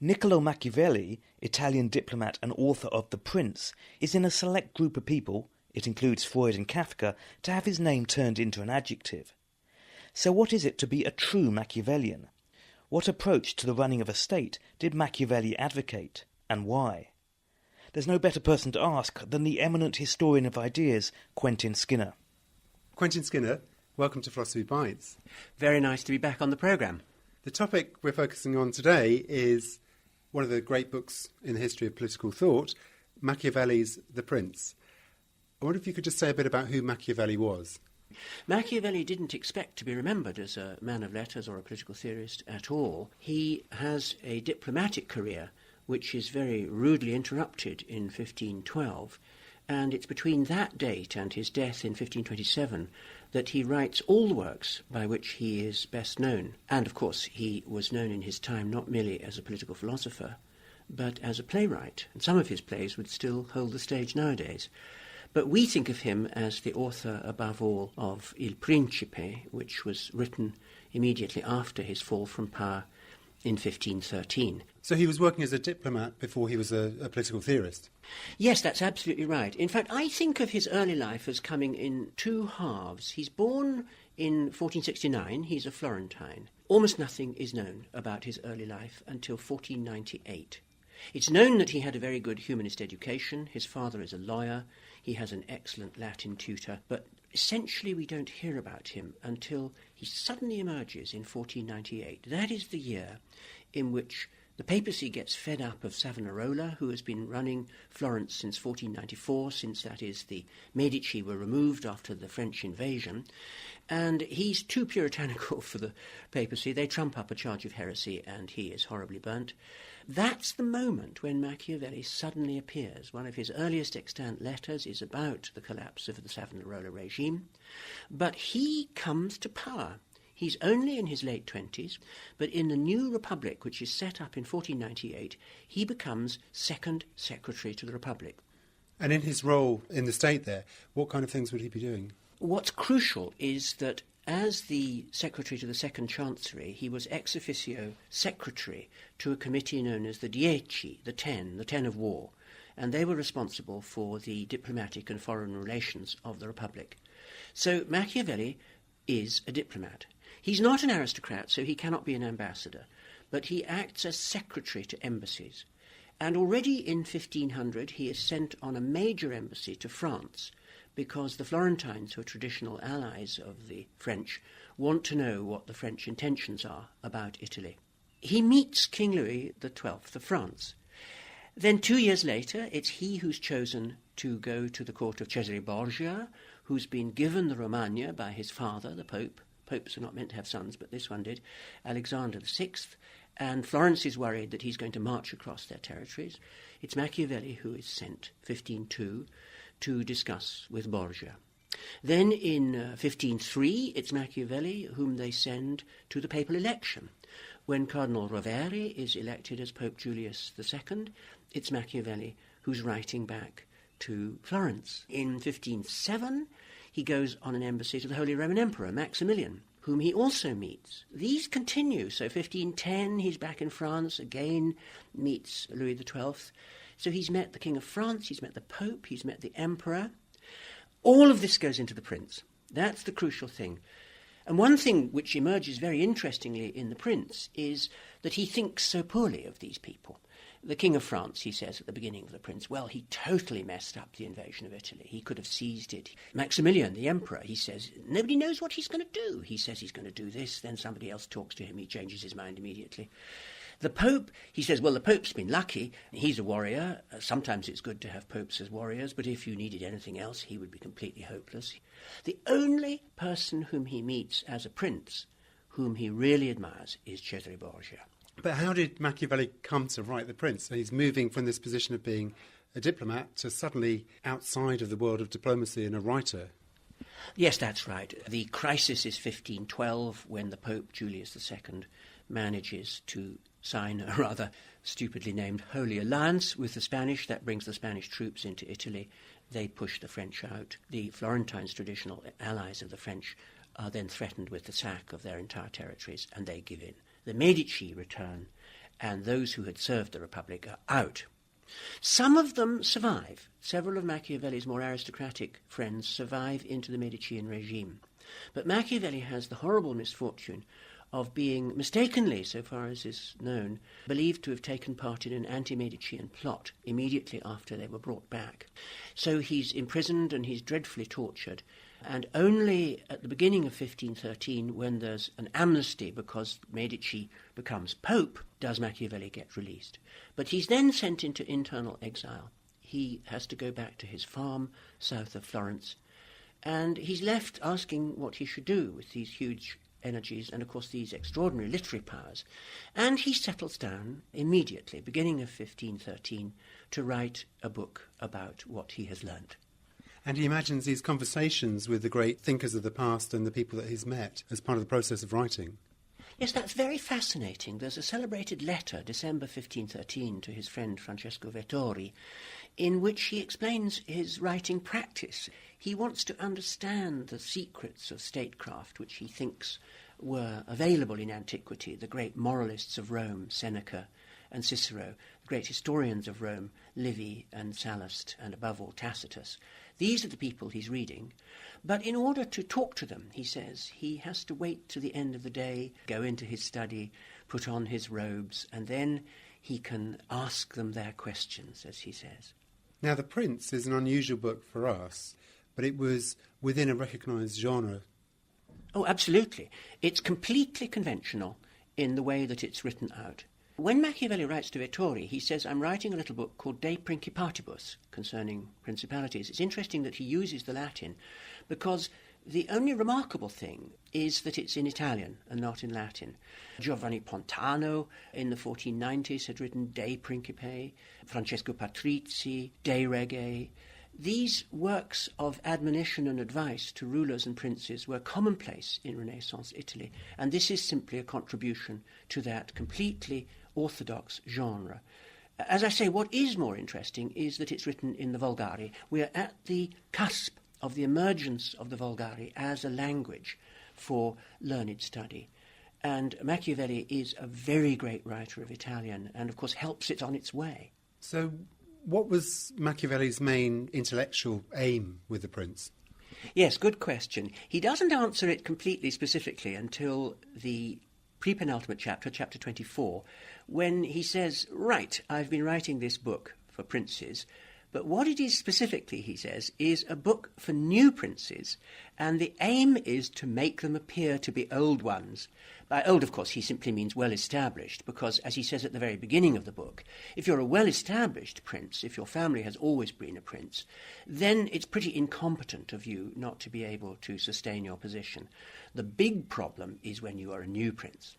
Niccolò Machiavelli, Italian diplomat and author of The Prince, is in a select group of people, it includes Freud and Kafka, to have his name turned into an adjective. So what is it to be a true Machiavellian? What approach to the running of a state did Machiavelli advocate, and why? There's no better person to ask than the eminent historian of ideas, Quentin Skinner. Quentin Skinner, welcome to Philosophy Bites. Very nice to be back on the programme. The topic we're focusing on today is one of the great books in the history of political thought, Machiavelli's The Prince. I wonder if you could just say a bit about who Machiavelli was. Machiavelli didn't expect to be remembered as a man of letters or a political theorist at all. He has a diplomatic career which is very rudely interrupted in 1512, and it's between that date and his death in 1527 that he writes all the works by which he is best known. And of course he was known in his time not merely as a political philosopher, but as a playwright, and some of his plays would still hold the stage nowadays. But we think of him as the author, above all, of Il Principe, which was written immediately after his fall from power in 1513. So he was working as a diplomat before he was a political theorist? Yes, that's absolutely right. In fact, I think of his early life as coming in two halves. He's born in 1469, he's a Florentine. Almost nothing is known about his early life until 1498. It's known that he had a very good humanist education. His father is a lawyer. He has an excellent Latin tutor. But essentially we don't hear about him until he suddenly emerges in 1498. That is the year in which the papacy gets fed up of Savonarola, who has been running Florence since 1494, since, that is, the Medici were removed after the French invasion. And he's too puritanical for the papacy. They trump up a charge of heresy, and he is horribly burnt. That's the moment when Machiavelli suddenly appears. One of his earliest extant letters is about the collapse of the Savonarola regime. But he comes to power. He's only in his late 20s, but in the new republic, which is set up in 1498, he becomes second secretary to the republic. And in his role in the state there, what kind of things would he be doing? What's crucial is that as the secretary to the second chancery, he was ex officio secretary to a committee known as the Dieci, the ten of war, and they were responsible for the diplomatic and foreign relations of the republic. So Machiavelli is a diplomat. He's not an aristocrat, so he cannot be an ambassador, but he acts as secretary to embassies. And already in 1500 he is sent on a major embassy to France, because the Florentines, who are traditional allies of the French, want to know what the French intentions are about Italy. He meets King Louis XII of France. Then 2 years later, it's he who's chosen to go to the court of Cesare Borgia, who's been given the Romagna by his father, the Pope. Popes are not meant to have sons, but this one did, Alexander VI, and Florence is worried that he's going to march across their territories. It's Machiavelli who is sent, 1502, to discuss with Borgia. Then in 1503, it's Machiavelli whom they send to the papal election. When Cardinal Rovere is elected as Pope Julius II, it's Machiavelli who's writing back to Florence. In 1507, he goes on an embassy to the Holy Roman Emperor, Maximilian, whom he also meets. These continue. So 1510, he's back in France, again meets Louis XII. So he's met the King of France, he's met the Pope, he's met the Emperor. All of this goes into the Prince. That's the crucial thing. And one thing which emerges very interestingly in the Prince is that he thinks so poorly of these people. The King of France, he says at the beginning of the Prince, well, he totally messed up the invasion of Italy. He could have seized it. Maximilian, the emperor, he says, nobody knows what he's going to do. He says he's going to do this, then somebody else talks to him, he changes his mind immediately. The Pope, he says, well, the Pope's been lucky. He's a warrior. Sometimes it's good to have popes as warriors, but if you needed anything else, he would be completely hopeless. The only person whom he meets as a prince, whom he really admires, is Cesare Borgia. But how did Machiavelli come to write The Prince? So he's moving from this position of being a diplomat to suddenly outside of the world of diplomacy and a writer. Yes, that's right. The crisis is 1512, when the Pope Julius II manages to sign a rather stupidly named Holy Alliance with the Spanish. That brings the Spanish troops into Italy. They push the French out. The Florentines, traditional allies of the French, are then threatened with the sack of their entire territories, and they give in. The Medici return, and those who had served the Republic are out. Some of them survive. Several of Machiavelli's more aristocratic friends survive into the Medicean regime. But Machiavelli has the horrible misfortune of being mistakenly, so far as is known, believed to have taken part in an anti-Medician plot immediately after they were brought back. So he's imprisoned and he's dreadfully tortured. And only at the beginning of 1513, when there's an amnesty because Medici becomes Pope, does Machiavelli get released. But he's then sent into internal exile. He has to go back to his farm south of Florence, and he's left asking what he should do with these huge energies and, of course, these extraordinary literary powers. And he settles down immediately, beginning of 1513, to write a book about what he has learnt. And he imagines these conversations with the great thinkers of the past and the people that he's met as part of the process of writing. Yes, that's very fascinating. There's a celebrated letter, December 1513, to his friend Francesco Vettori, in which he explains his writing practice. He wants to understand the secrets of statecraft, which he thinks were available in antiquity. The great moralists of Rome, Seneca and Cicero, the great historians of Rome, Livy and Sallust, and above all Tacitus. These are the people he's reading. But in order to talk to them, he says, he has to wait to the end of the day, go into his study, put on his robes, and then he can ask them their questions, as he says. Now, The Prince is an unusual book for us, but it was within a recognised genre. Oh, absolutely. It's completely conventional in the way that it's written out. When Machiavelli writes to Vettori, he says, I'm writing a little book called De Principatibus, concerning principalities. It's interesting that he uses the Latin, because the only remarkable thing is that it's in Italian and not in Latin. Giovanni Pontano in the 1490s had written De Principe, Francesco Patrizi, De Rege. These works of admonition and advice to rulers and princes were commonplace in Renaissance Italy, and this is simply a contribution to that completely orthodox genre. As I say, what is more interesting is that it's written in the Vulgari. We are at the cusp of the emergence of the Vulgari as a language for learned study. And Machiavelli is a very great writer of Italian and, of course, helps it on its way. So what was Machiavelli's main intellectual aim with The Prince? Yes, good question. He doesn't answer it completely specifically until the pre-penultimate chapter, chapter 24, when he says, right, I've been writing this book for princes, but what it is specifically, he says, is a book for new princes, and the aim is to make them appear to be old ones. By old, of course, he simply means well-established, because, as he says at the very beginning of the book, if you're a well-established prince, if your family has always been a prince, then it's pretty incompetent of you not to be able to sustain your position. The big problem is when you are a new prince.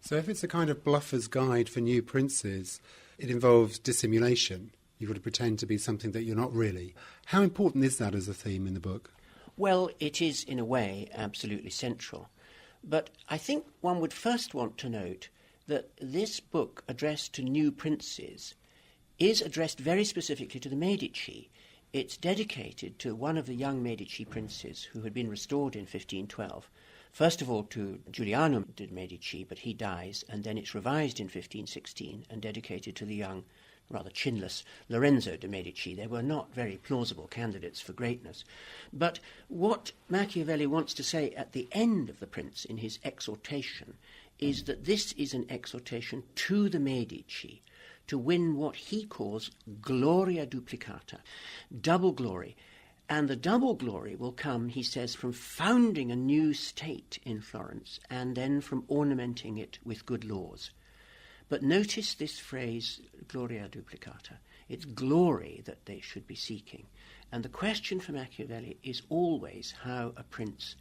So if it's a kind of bluffer's guide for new princes, it involves dissimulation. You've got to pretend to be something that you're not really. How important is that as a theme in the book? Well, it is, in a way, absolutely central. But I think one would first want to note that this book, addressed to new princes, is addressed very specifically to the Medici. It's dedicated to one of the young Medici princes who had been restored in 1512. First of all to Giuliano de' Medici, but he dies, and then it's revised in 1516 and dedicated to the young, rather chinless, Lorenzo de' Medici. They were not very plausible candidates for greatness. But what Machiavelli wants to say at the end of The Prince in his exhortation is that this is an exhortation to the Medici to win what he calls gloria duplicata, double glory. And the double glory will come, he says, from founding a new state in Florence and then from ornamenting it with good laws. But notice this phrase, gloria duplicata. It's glory that they should be seeking. And the question for Machiavelli is always how a prince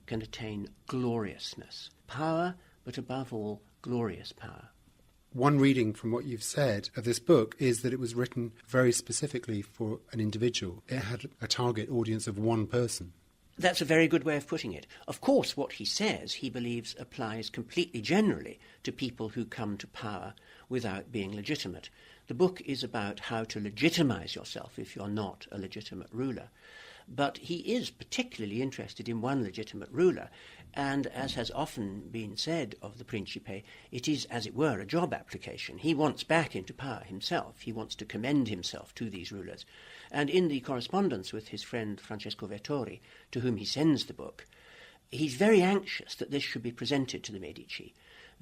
can attain gloriousness. Power, but above all, glorious power. One reading from what you've said of this book is that it was written very specifically for an individual. It had a target audience of one person. That's a very good way of putting it. Of course, what he says, he believes, applies completely generally to people who come to power without being legitimate. The book is about how to legitimize yourself if you're not a legitimate ruler. But he is particularly interested in one legitimate ruler, and as has often been said of the Principe, it is, as it were, a job application. He wants back into power himself. He wants to commend himself to these rulers. And in the correspondence with his friend Francesco Vettori, to whom he sends the book, he's very anxious that this should be presented to the Medici.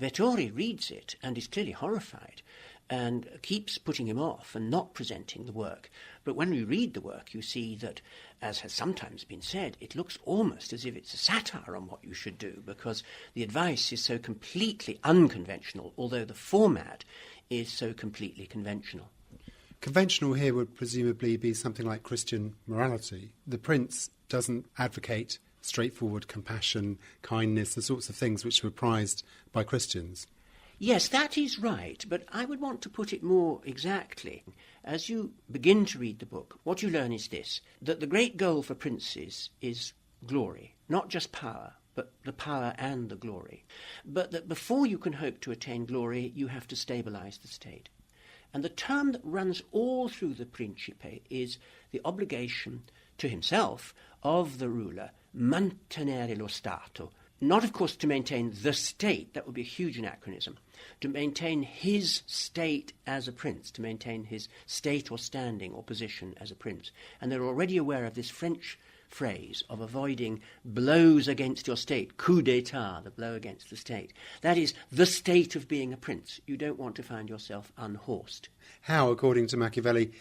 Vettori reads it and is clearly horrified and keeps putting him off and not presenting the work. But when you read the work, you see that, as has sometimes been said, it looks almost as if it's a satire on what you should do, because the advice is so completely unconventional, although the format is so completely conventional. Conventional here would presumably be something like Christian morality. The Prince doesn't advocate straightforward compassion, kindness, the sorts of things which were prized by Christians. Yes, that is right, but I would want to put it more exactly. As you begin to read the book, what you learn is this, that the great goal for princes is glory, not just power, but the power and the glory. But that before you can hope to attain glory, you have to stabilize the state. And the term that runs all through the Principe is the obligation to himself of the ruler, mantenere lo Stato. Not, of course, to maintain the state, that would be a huge anachronism, to maintain his state as a prince, to maintain his state or standing or position as a prince. And they're already aware of this French phrase of avoiding blows against your state, coup d'etat, the blow against the state. That is the state of being a prince. You don't want to find yourself unhorsed. How, according to Machiavelli,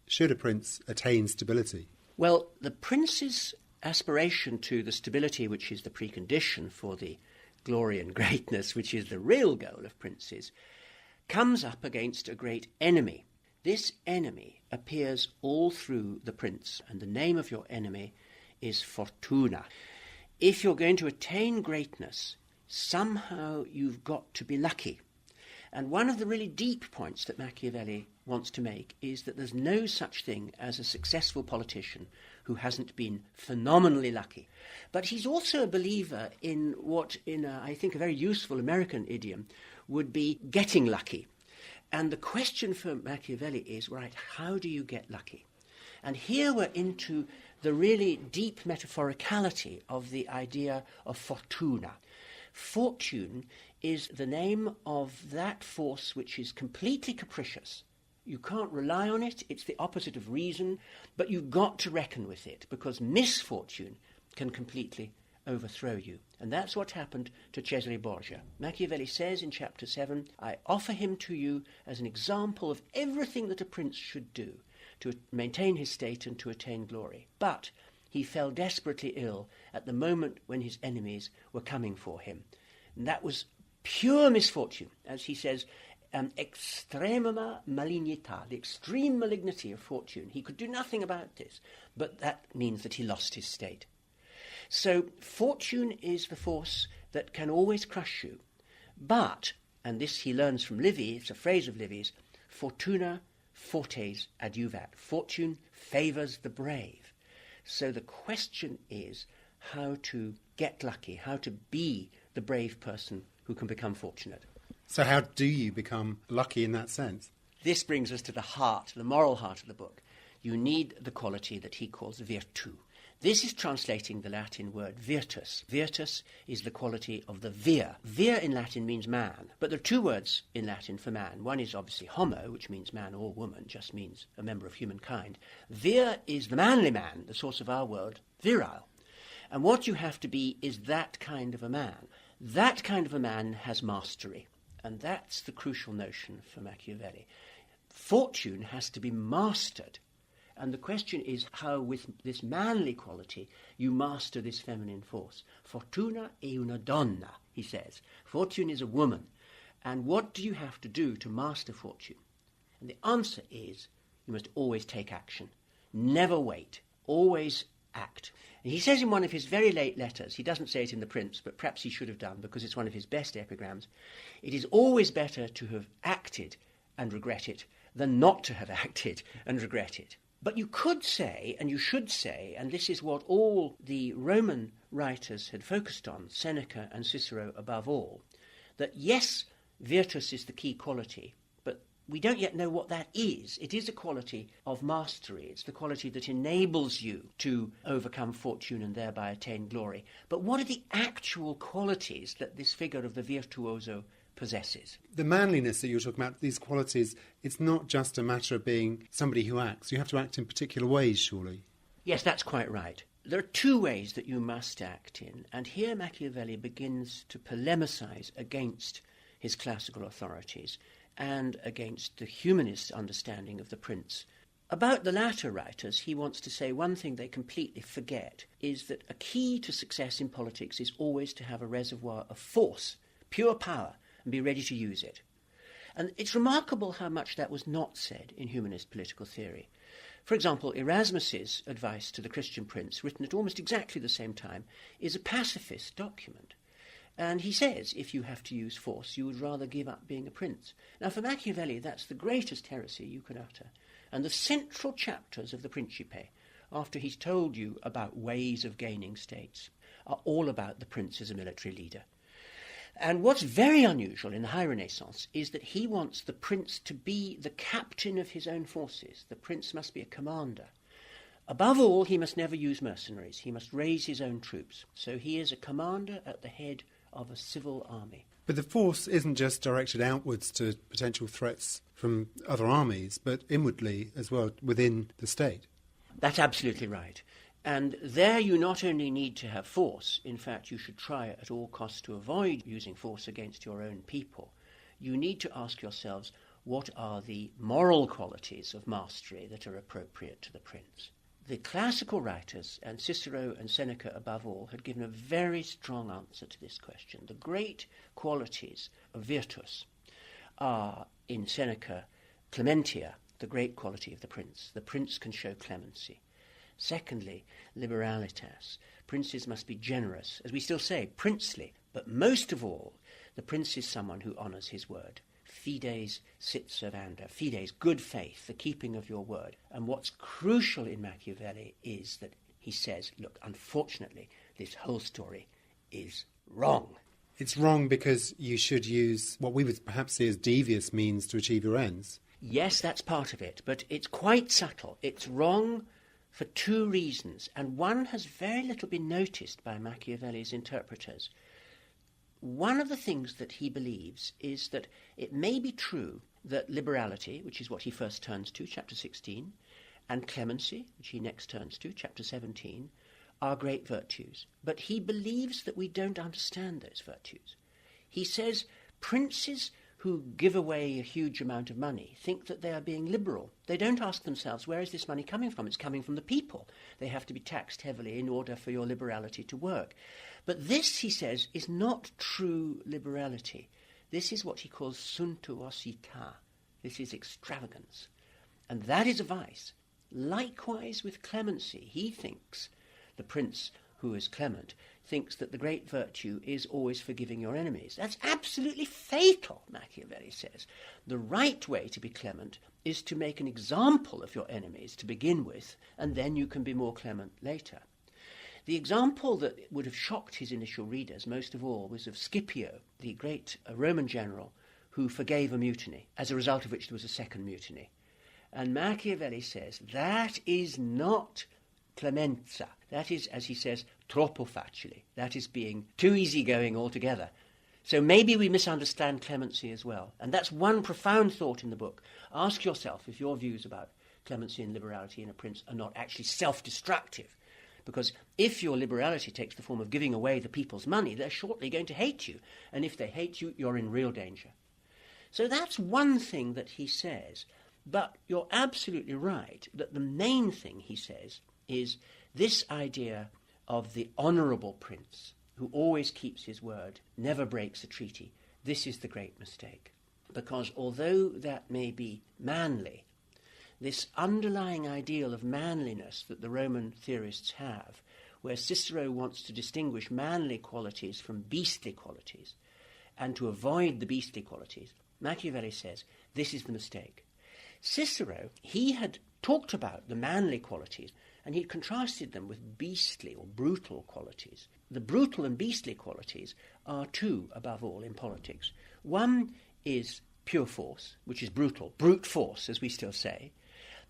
should a prince attain stability? Well, the prince's aspiration to the stability which is the precondition for the glory and greatness which is the real goal of princes comes up against a great enemy. This enemy appears all through the prince, and the name of your enemy is Fortuna. If you're going to attain greatness, somehow you've got to be lucky. And one of the really deep points that Machiavelli wants to make is that there's no such thing as a successful politician who hasn't been phenomenally lucky. But he's also a believer in what, I think, a very useful American idiom would be getting lucky. And the question for Machiavelli is, right, how do you get lucky? And here we're into the really deep metaphoricality of the idea of fortuna. Fortune is the name of that force which is completely capricious. You can't rely on it, it's the opposite of reason, but you've got to reckon with it, because misfortune can completely overthrow you. And that's what happened to Cesare Borgia. Machiavelli says in chapter 7, I offer him to you as an example of everything that a prince should do to maintain his state and to attain glory. But he fell desperately ill at the moment when his enemies were coming for him. And that was pure misfortune, as he says, extrema malignità, the extreme malignity of fortune. He could do nothing about this, but that means that he lost his state. So fortune is the force that can always crush you. But, and this he learns from Livy, it's a phrase of Livy's, fortuna fortes adjuvat. Fortune favours the brave. So the question is how to get lucky, how to be the brave person who can become fortunate. So how do you become lucky in that sense? This brings us to the heart, the moral heart of the book. You need the quality that he calls virtu. This is translating the Latin word virtus. Virtus is the quality of the vir. Vir in Latin means man, but there are two words in Latin for man. One is obviously homo, which means man or woman, just means a member of humankind. Vir is the manly man, the source of our word, virile. And what you have to be is that kind of a man. That kind of a man has mastery. And that's the crucial notion for Machiavelli. Fortune has to be mastered. And the question is how, with this manly quality, you master this feminine force. Fortuna è una donna, he says. Fortune is a woman. And what do you have to do to master fortune? And the answer is you must always take action. Never wait. Always act. And he says in one of his very late letters, he doesn't say it in The Prince, but perhaps he should have done because it's one of his best epigrams, it is always better to have acted and regret it than not to have acted and regret it. But you could say, and you should say, and this is what all the Roman writers had focused on, Seneca and Cicero above all, that yes, virtus is the key quality, but we don't yet know what that is. It is a quality of mastery. It's the quality that enables you to overcome fortune and thereby attain glory. But what are the actual qualities that this figure of the virtuoso possesses? The manliness that you're talking about, these qualities, it's not just a matter of being somebody who acts. You have to act in particular ways, surely. Yes, that's quite right. There are two ways that you must act in, and here Machiavelli begins to polemicize against his classical authorities and against the humanist understanding of the prince. About the latter writers, he wants to say one thing they completely forget, is that a key to success in politics is always to have a reservoir of force, pure power, and be ready to use it. And it's remarkable how much that was not said in humanist political theory. For example, Erasmus's advice to the Christian prince, written at almost exactly the same time, is a pacifist document. And he says, if you have to use force, you would rather give up being a prince. Now, for Machiavelli, that's the greatest heresy you can utter. And the central chapters of the Principe, after he's told you about ways of gaining states, are all about the prince as a military leader. And what's very unusual in the High Renaissance is that he wants the prince to be the captain of his own forces. The prince must be a commander. Above all, he must never use mercenaries. He must raise his own troops. So he is a commander at the head of a civil army. But the force isn't just directed outwards to potential threats from other armies, but inwardly as well within the state. That's absolutely right. And there you not only need to have force, in fact you should try at all costs to avoid using force against your own people. You need to ask yourselves, what are the moral qualities of mastery that are appropriate to the prince? The classical writers, and Cicero and Seneca above all, had given a very strong answer to this question. The great qualities of virtus are, in Seneca, clementia, the great quality of the prince. The prince can show clemency. Secondly, liberalitas. Princes must be generous, as we still say, princely. But most of all, the prince is someone who honours his word. Fides sit servanda. Fides, good faith, the keeping of your word. And what's crucial in Machiavelli is that he says, look, unfortunately, this whole story is wrong. It's wrong because you should use what we would perhaps see as devious means to achieve your ends. Yes, that's part of it, but it's quite subtle. It's wrong for two reasons, and one has very little been noticed by Machiavelli's interpreters. One of the things that he believes is that it may be true that liberality, which is what he first turns to, chapter 16, and clemency, which he next turns to, chapter 17, are great virtues. But he believes that we don't understand those virtues. He says princes who give away a huge amount of money think that they are being liberal. They don't ask themselves, where is this money coming from? It's coming from the people. They have to be taxed heavily in order for your liberality to work. But this, he says, is not true liberality. This is what he calls suntuosita. This is extravagance. And that is a vice. Likewise with clemency. He thinks, the prince who is clement, thinks that the great virtue is always forgiving your enemies. That's absolutely fatal, Machiavelli says. The right way to be clement is to make an example of your enemies to begin with, and then you can be more clement later. The example that would have shocked his initial readers most of all was of Scipio, the great Roman general who forgave a mutiny, as a result of which there was a second mutiny. And Machiavelli says that is not clemenza. That is, as he says, troppo facile. That is being too easygoing altogether. So maybe we misunderstand clemency as well. And that's one profound thought in the book. Ask yourself if your views about clemency and liberality in a prince are not actually self-destructive. Because if your liberality takes the form of giving away the people's money, they're shortly going to hate you. And if they hate you, you're in real danger. So that's one thing that he says. But you're absolutely right that the main thing he says is this idea of the honourable prince who always keeps his word, never breaks a treaty. This is the great mistake. Because although that may be manly, this underlying ideal of manliness that the Roman theorists have, where Cicero wants to distinguish manly qualities from beastly qualities, and to avoid the beastly qualities, Machiavelli says this is the mistake. Cicero, he had talked about the manly qualities, and he contrasted them with beastly or brutal qualities. The brutal and beastly qualities are two, above all, in politics. One is pure force, which is brutal, brute force, as we still say,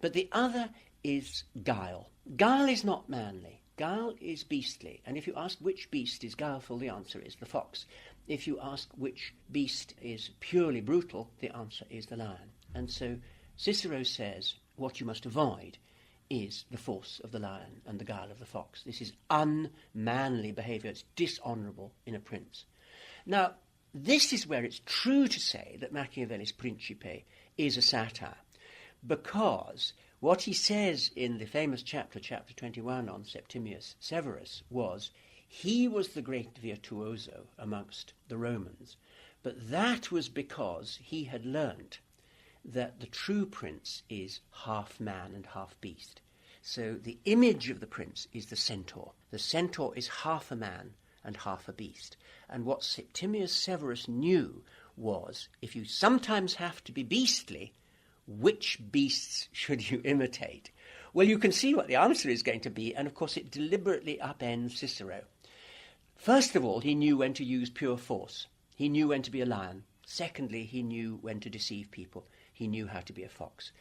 but the other is guile. Guile is not manly. Guile is beastly. And if you ask which beast is guileful, the answer is the fox. If you ask which beast is purely brutal, the answer is the lion. And so Cicero says what you must avoid is the force of the lion and the guile of the fox. This is unmanly behaviour. It's dishonourable in a prince. Now, this is where it's true to say that Machiavelli's Principe is a satire, because what he says in the famous chapter 21 on Septimius Severus was, he was the great virtuoso amongst the Romans, but that was because he had learnt that the true prince is half man and half beast. So the image of the prince is the centaur. The centaur is half a man and half a beast. And what Septimius Severus knew was, if you sometimes have to be beastly, which beasts should you imitate? Well, you can see what the answer is going to be, and of course it deliberately upends Cicero. First of all, he knew when to use pure force. He knew when to be a lion. Secondly, he knew when to deceive people. He knew how to be a fox.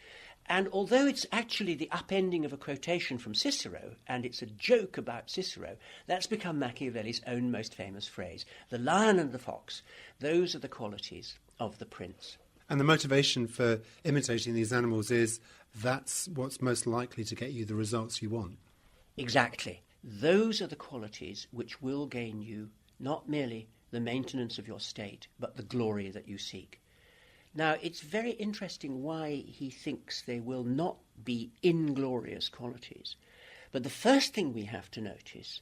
And although it's actually the upending of a quotation from Cicero, and it's a joke about Cicero, that's become Machiavelli's own most famous phrase. The lion and the fox, those are the qualities of the prince. And the motivation for imitating these animals is that's what's most likely to get you the results you want. Exactly. Those are the qualities which will gain you not merely the maintenance of your state, but the glory that you seek. Now, it's very interesting why he thinks they will not be inglorious qualities. But the first thing we have to notice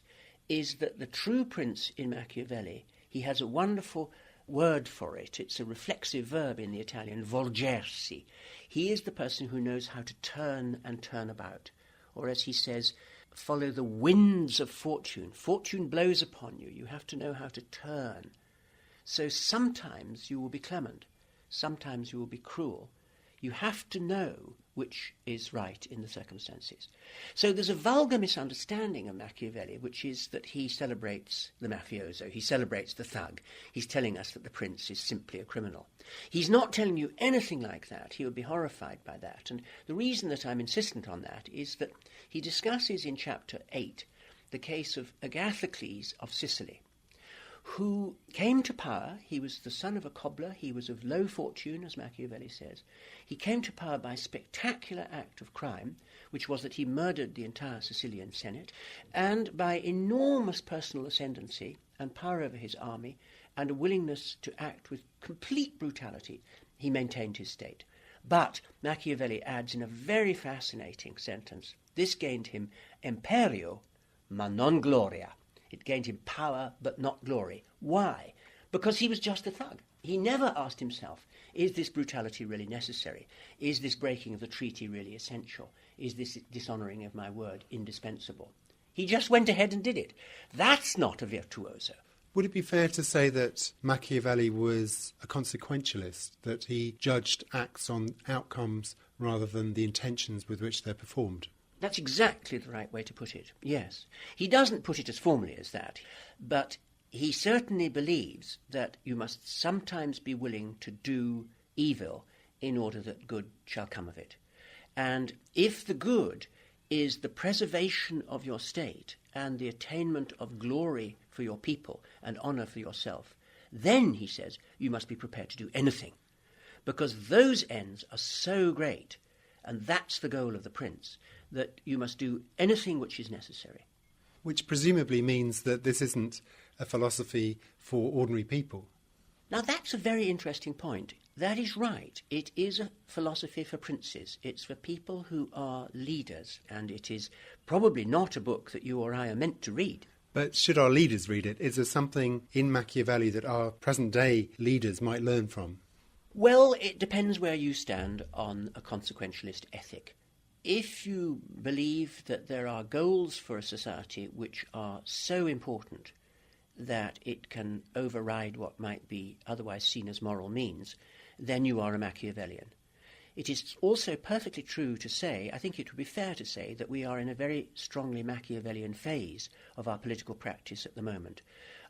is that the true prince in Machiavelli, he has a wonderful word for it. It's a reflexive verb in the Italian, volgersi. He is the person who knows how to turn and turn about. Or as he says, follow the winds of fortune. Fortune blows upon you. You have to know how to turn. So sometimes you will be clement. Sometimes you will be cruel. You have to know which is right in the circumstances. So there's a vulgar misunderstanding of Machiavelli, which is that he celebrates the mafioso, he celebrates the thug. He's telling us that the prince is simply a criminal. He's not telling you anything like that. He would be horrified by that. And the reason that I'm insistent on that is that he discusses in chapter 8 the case of Agathocles of Sicily, who came to power. He was the son of a cobbler. He was of low fortune, as Machiavelli says. He came to power by a spectacular act of crime, which was that he murdered the entire Sicilian Senate, and by enormous personal ascendancy and power over his army and a willingness to act with complete brutality, he maintained his state. But Machiavelli adds in a very fascinating sentence, this gained him imperio, ma non gloria. It gained him power, but not glory. Why? Because he was just a thug. He never asked himself, is this brutality really necessary? Is this breaking of the treaty really essential? Is this dishonouring of my word indispensable? He just went ahead and did it. That's not a virtuoso. Would it be fair to say that Machiavelli was a consequentialist, that he judged acts on outcomes rather than the intentions with which they're performed? That's exactly the right way to put it, yes. He doesn't put it as formally as that, but he certainly believes that you must sometimes be willing to do evil in order that good shall come of it. And if the good is the preservation of your state and the attainment of glory for your people and honour for yourself, then, he says, you must be prepared to do anything, because those ends are so great, and that's the goal of the prince, that you must do anything which is necessary. Which presumably means that this isn't a philosophy for ordinary people. Now that's a very interesting point. That is right. It is a philosophy for princes. It's for people who are leaders, and it is probably not a book that you or I are meant to read. But should our leaders read it? Is there something in Machiavelli that our present-day leaders might learn from? Well, it depends where you stand on a consequentialist ethic. If you believe that there are goals for a society which are so important that it can override what might be otherwise seen as moral means, then you are a Machiavellian. It is also perfectly true to say, I think it would be fair to say, that we are in a very strongly Machiavellian phase of our political practice at the moment.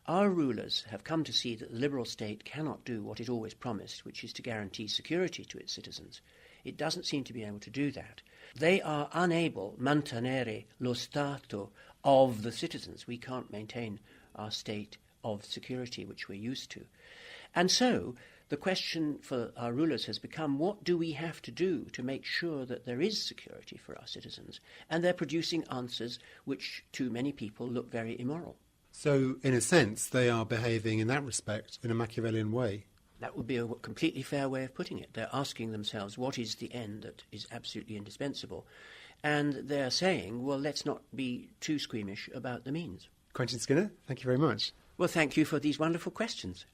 Our rulers have come to see that the liberal state cannot do what it always promised, which is to guarantee security to its citizens. It doesn't seem to be able to do that. They are unable mantenere lo Stato of the citizens. We can't maintain our state of security, which we're used to. And so the question for our rulers has become, what do we have to do to make sure that there is security for our citizens? And they're producing answers which, to many people, look very immoral. So, in a sense, they are behaving in that respect in a Machiavellian way. That would be a completely fair way of putting it. They're asking themselves, what is the end that is absolutely indispensable? And they're saying, well, let's not be too squeamish about the means. Quentin Skinner, thank you very much. Well, thank you for these wonderful questions.